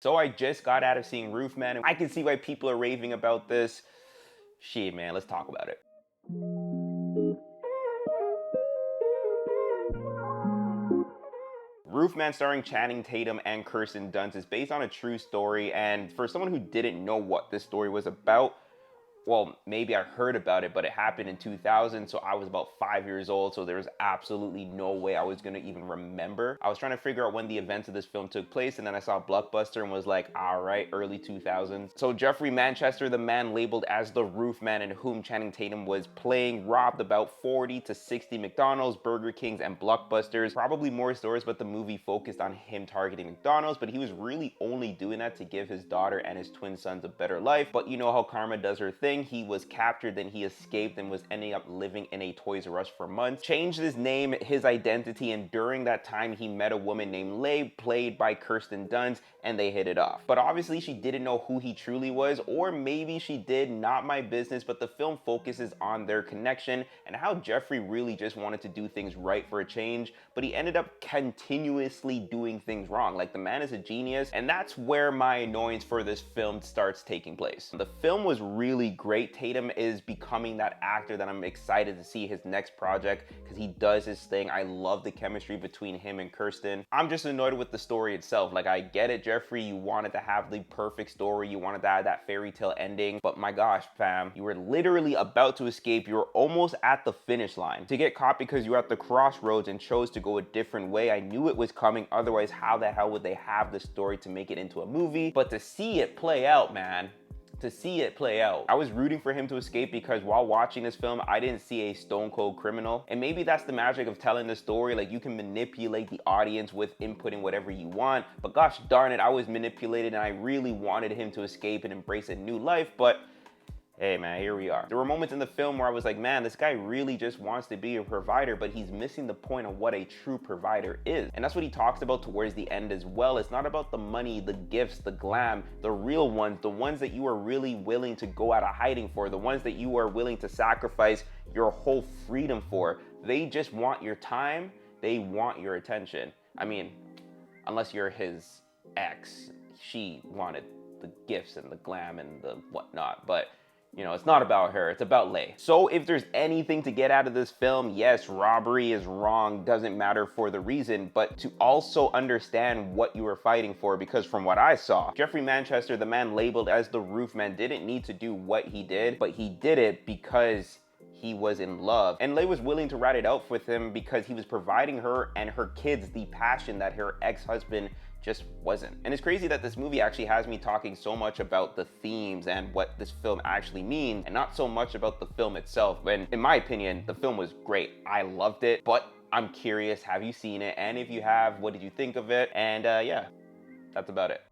So I just got out of seeing Roofman, and I can see why people are raving about this. Shit, man, let's talk about it. Roofman, starring Channing Tatum and Kirsten Dunst, is based on a true story, and for someone who didn't know what this story was about, well, maybe I heard about it, but it happened in 2000, so I was about 5 years old, so there was absolutely no way I was gonna even remember. I was trying to figure out when the events of this film took place, and then I saw Blockbuster and was like, all right, early 2000s. So Jeffrey Manchester, the man labeled as the Roof Man and whom Channing Tatum was playing, robbed about 40 to 60 McDonald's, Burger Kings, and Blockbusters. Probably more stores, but the movie focused on him targeting McDonald's, but he was really only doing that to give his daughter and his twin sons a better life. But you know how karma does her thing. He was captured, then he escaped and was ending up living in a Toys R Us for months. Changed his name, his identity, and during that time he met a woman named Leigh, played by Kirsten Dunst, and they hit it off. But obviously she didn't know who he truly was, or maybe she did, not my business, but the film focuses on their connection and how Jeffrey really just wanted to do things right for a change, but he ended up continuously doing things wrong. Like, the man is a genius, and that's where my annoyance for this film starts taking place. The film was really great. Tatum is becoming that actor that I'm excited to see his next project because he does his thing. I love the chemistry between him and Kirsten. I'm just annoyed with the story itself. Like, I get it, Jeffrey, you wanted to have the perfect story, you wanted to have that fairy tale ending, but my gosh, fam, you were literally about to escape. You were almost at the finish line to get caught because you were at the crossroads and chose to go a different way. I knew it was coming, otherwise how the hell would they have the story to make it into a movie? But to see it play out, man, to see it play out. I was rooting for him to escape because while watching this film, I didn't see a stone cold criminal. And maybe that's the magic of telling the story. Like, you can manipulate the audience with inputting whatever you want, but gosh darn it, I was manipulated and I really wanted him to escape and embrace a new life, but hey man, here we are. There were moments in the film where I was like, man, this guy really just wants to be a provider, but he's missing the point of what a true provider is. And that's what he talks about towards the end as well. It's not about the money, the gifts, the glam, the real ones, the ones that you are really willing to go out of hiding for, the ones that you are willing to sacrifice your whole freedom for. They just want your time, they want your attention. I mean, unless you're his ex, she wanted the gifts and the glam and the whatnot, but you know, it's not about her, it's about Leigh. So if there's anything to get out of this film, yes, robbery is wrong, doesn't matter for the reason, but to also understand what you were fighting for, because from what I saw, Jeffrey Manchester, the man labeled as the Roof Man, didn't need to do what he did, but he did it because he was in love. And Leigh was willing to ride it out with him because he was providing her and her kids the passion that her ex-husband just wasn't. And it's crazy that this movie actually has me talking so much about the themes and what this film actually means, and not so much about the film itself. And in my opinion, the film was great. I loved it, but I'm curious, have you seen it? And if you have, what did you think of it? And yeah, that's about it.